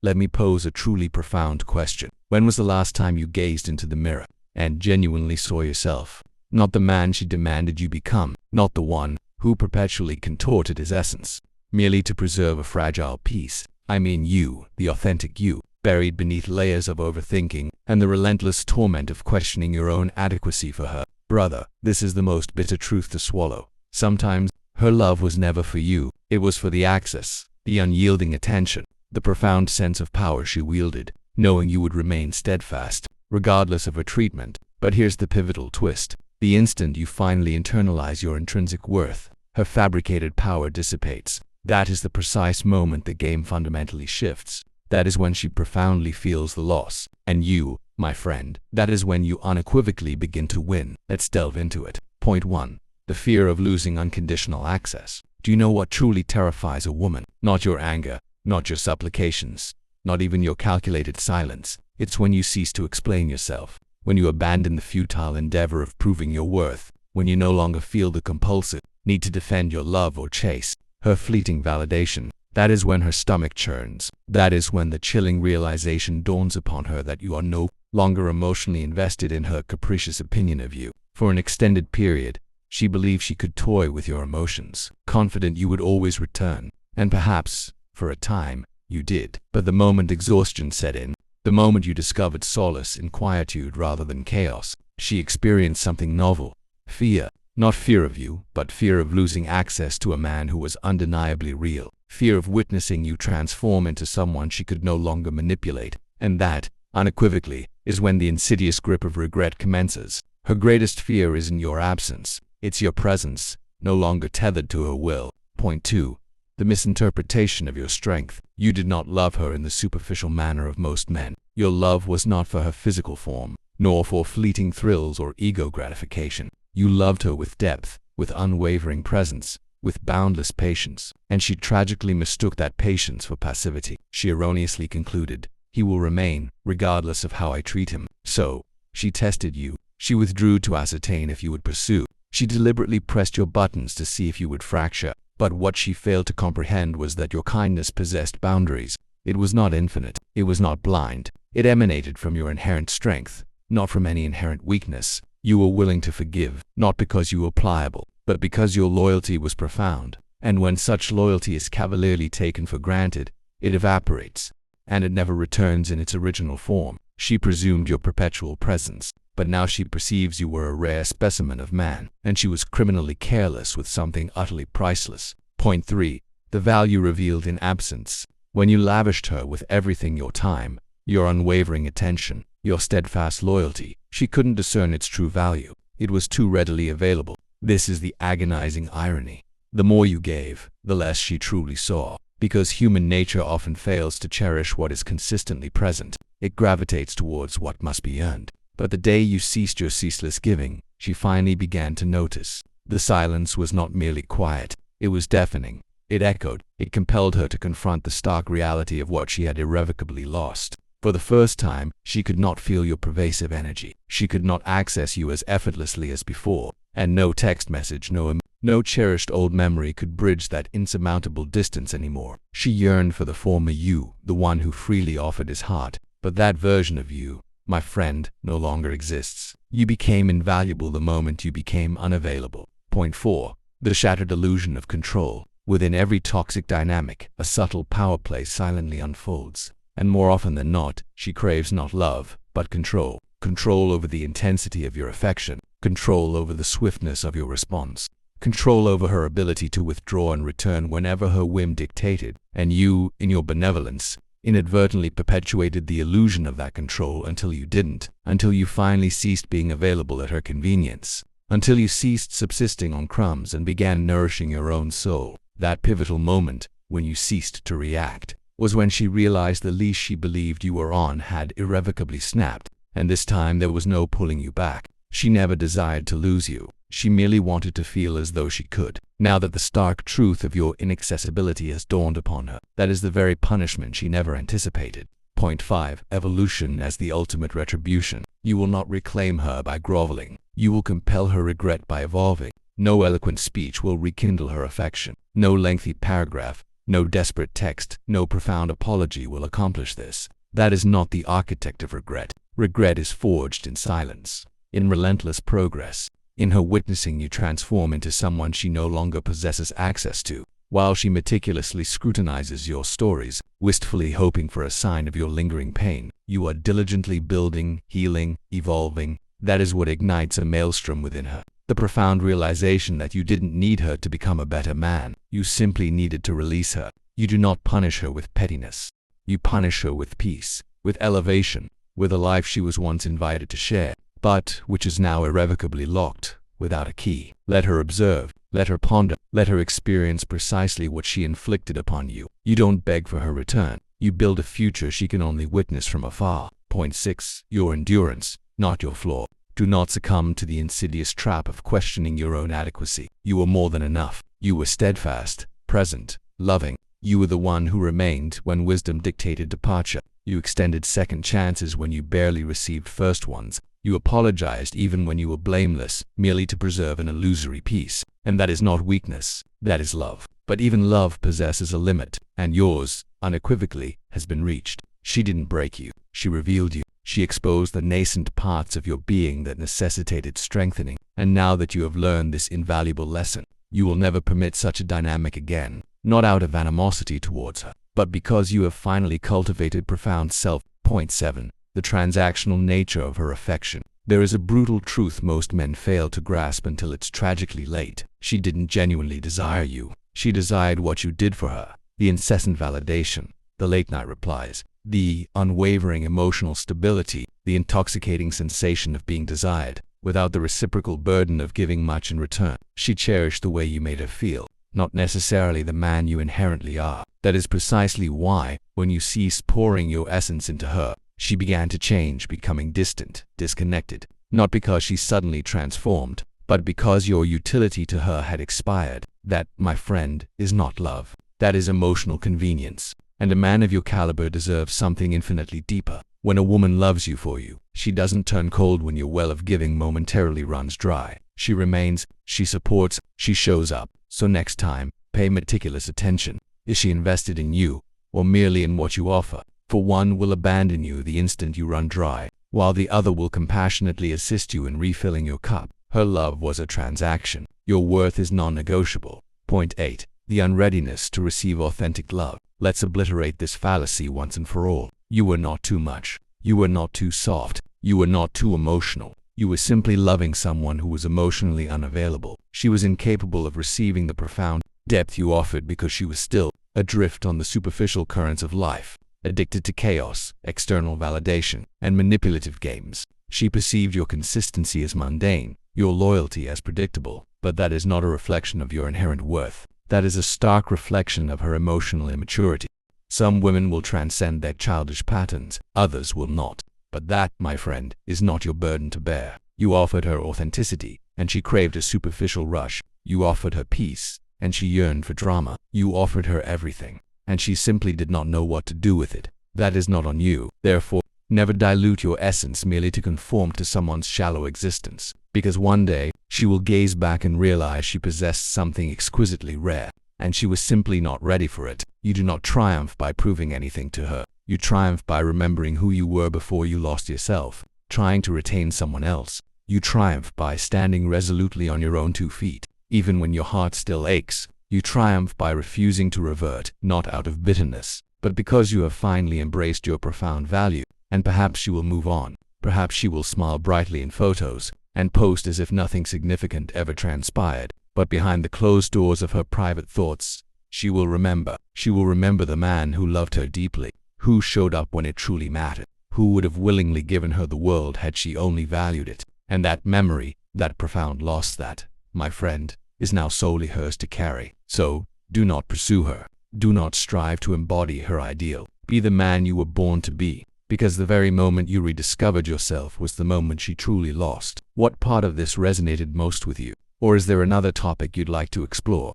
let me pose a truly profound question. When was the last time you gazed into the mirror and genuinely saw yourself? Not the man she demanded you become, not the one who perpetually contorted his essence, merely to preserve a fragile piece. I mean you, the authentic you, buried beneath layers of overthinking and the relentless torment of questioning your own adequacy for her. Brother, this is the most bitter truth to swallow. Sometimes, her love was never for you. It was for the access, the unyielding attention, the profound sense of power she wielded, knowing you would remain steadfast, regardless of her treatment. But here's the pivotal twist. The instant you finally internalize your intrinsic worth, her fabricated power dissipates. That is the precise moment the game fundamentally shifts. That is when she profoundly feels the loss. And you, my friend, that is when you unequivocally begin to win. Let's delve into it. Point 1. The fear of losing unconditional access. Do you know what truly terrifies a woman? Not your anger, not your supplications, not even your calculated silence. It's when you cease to explain yourself, when you abandon the futile endeavor of proving your worth, when you no longer feel the compulsive need to defend your love or chase her fleeting validation. That is when her stomach churns. That is when the chilling realization dawns upon her that you are no longer emotionally invested in her capricious opinion of you. For an extended period, she believed she could toy with your emotions, confident you would always return. And perhaps, for a time, you did. But the moment exhaustion set in, the moment you discovered solace in quietude rather than chaos, she experienced something novel. Fear. Not fear of you, but fear of losing access to a man who was undeniably real. Fear of witnessing you transform into someone she could no longer manipulate. And that, unequivocally, is when the insidious grip of regret commences. Her greatest fear isn't your absence. It's your presence, no longer tethered to her will. Point 2. The misinterpretation of your strength. You did not love her in the superficial manner of most men. Your love was not for her physical form, nor for fleeting thrills or ego gratification. You loved her with depth, with unwavering presence, with boundless patience. And she tragically mistook that patience for passivity. She erroneously concluded, he will remain, regardless of how I treat him. So, she tested you. She withdrew to ascertain if you would pursue. She deliberately pressed your buttons to see if you would fracture. But what she failed to comprehend was that your kindness possessed boundaries. It was not infinite. It was not blind. It emanated from your inherent strength, not from any inherent weakness. You were willing to forgive, not because you were pliable, but because your loyalty was profound. And when such loyalty is cavalierly taken for granted, it evaporates, and it never returns in its original form. She presumed your perpetual presence, but now she perceives you were a rare specimen of man, and she was criminally careless with something utterly priceless. Point 3. The value revealed in absence. When you lavished her with everything, your time, your unwavering attention, your steadfast loyalty, she couldn't discern its true value. It was too readily available. This is the agonizing irony. The more you gave, the less she truly saw. Because human nature often fails to cherish what is consistently present, it gravitates towards what must be earned. But the day you ceased your ceaseless giving, she finally began to notice. The silence was not merely quiet, it was deafening. It echoed. It compelled her to confront the stark reality of what she had irrevocably lost. For the first time, she could not feel your pervasive energy. She could not access you as effortlessly as before. And no text message, no cherished old memory could bridge that insurmountable distance anymore. She yearned for the former you, the one who freely offered his heart. But that version of you, my friend, no longer exists. You became invaluable the moment you became unavailable. Point 4. The shattered illusion of control. Within every toxic dynamic, a subtle power play silently unfolds. And more often than not, she craves not love, but control. Control over the intensity of your affection. Control over the swiftness of your response. Control over her ability to withdraw and return whenever her whim dictated. And you, in your benevolence, inadvertently perpetuated the illusion of that control until you didn't. Until you finally ceased being available at her convenience. Until you ceased subsisting on crumbs and began nourishing your own soul. That pivotal moment, when you ceased to react, was when she realized the leash she believed you were on had irrevocably snapped, and this time there was no pulling you back. She never desired to lose you. She merely wanted to feel as though she could. Now that the stark truth of your inaccessibility has dawned upon her, that is the very punishment she never anticipated. Point 5. Evolution as the ultimate retribution. You will not reclaim her by groveling. You will compel her regret by evolving. No eloquent speech will rekindle her affection. No lengthy paragraph, No desperate text, no profound apology will accomplish this. That is not the architect of regret. Regret is forged in silence, in relentless progress. In her witnessing you transform into someone she no longer possesses access to, while she meticulously scrutinizes your stories, wistfully hoping for a sign of your lingering pain. You are diligently building, healing, evolving. That is what ignites a maelstrom within her. The profound realization that you didn't need her to become a better man. You simply needed to release her. You do not punish her with pettiness. You punish her with peace, with elevation, with a life she was once invited to share, but which is now irrevocably locked, without a key. Let her observe, let her ponder, let her experience precisely what she inflicted upon you. You don't beg for her return. You build a future she can only witness from afar. Point 6. Your endurance, not your flaw. Do not succumb to the insidious trap of questioning your own adequacy. You were more than enough. You were steadfast, present, loving. You were the one who remained when wisdom dictated departure. You extended second chances when you barely received first ones. You apologized even when you were blameless, merely to preserve an illusory peace. And that is not weakness, that is love. But even love possesses a limit, and yours, unequivocally, has been reached. She didn't break you, she revealed you. She exposed the nascent parts of your being that necessitated strengthening. And now that you have learned this invaluable lesson, you will never permit such a dynamic again, not out of animosity towards her, but because you have finally cultivated profound self. Point 7. The transactional nature of her affection. There is a brutal truth most men fail to grasp until it's tragically late. She didn't genuinely desire you. She desired what you did for her. The incessant validation, the late-night replies, the unwavering emotional stability, the intoxicating sensation of being desired, without the reciprocal burden of giving much in return. She cherished the way you made her feel, not necessarily the man you inherently are. That is precisely why, when you ceased pouring your essence into her, she began to change, becoming distant, disconnected, not because she suddenly transformed, but because your utility to her had expired. That, my friend, is not love. That is emotional convenience. And a man of your caliber deserves something infinitely deeper. When a woman loves you for you, she doesn't turn cold when your well of giving momentarily runs dry. She remains, she supports, she shows up. So next time, pay meticulous attention. Is she invested in you, or merely in what you offer? For one will abandon you the instant you run dry, while the other will compassionately assist you in refilling your cup. Her love was a transaction. Your worth is non-negotiable. Point 8. The unreadiness to receive authentic love. Let's obliterate this fallacy once and for all. You were not too much. You were not too soft. You were not too emotional. You were simply loving someone who was emotionally unavailable. She was incapable of receiving the profound depth you offered because she was still adrift on the superficial currents of life, addicted to chaos, external validation, and manipulative games. She perceived your consistency as mundane, your loyalty as predictable, but that is not a reflection of your inherent worth. That is a stark reflection of her emotional immaturity. Some women will transcend their childish patterns, others will not. But that, my friend, is not your burden to bear. You offered her authenticity, and she craved a superficial rush. You offered her peace, and she yearned for drama. You offered her everything, and she simply did not know what to do with it. That is not on you. Therefore, never dilute your essence merely to conform to someone's shallow existence, because one day, she will gaze back and realize she possessed something exquisitely rare, and she was simply not ready for it. You do not triumph by proving anything to her. You triumph by remembering who you were before you lost yourself, trying to retain someone else. You triumph by standing resolutely on your own 2 feet, even when your heart still aches. You triumph by refusing to revert, not out of bitterness, but because you have finally embraced your profound value. And perhaps she will move on. Perhaps she will smile brightly in photos and post as if nothing significant ever transpired. But behind the closed doors of her private thoughts, she will remember. She will remember the man who loved her deeply, who showed up when it truly mattered, who would have willingly given her the world had she only valued it. And that memory, that profound loss, that, my friend, is now solely hers to carry. So, do not pursue her. Do not strive to embody her ideal. Be the man you were born to be, because the very moment you rediscovered yourself was the moment she truly lost. What part of this resonated most with you? Or is there another topic you'd like to explore?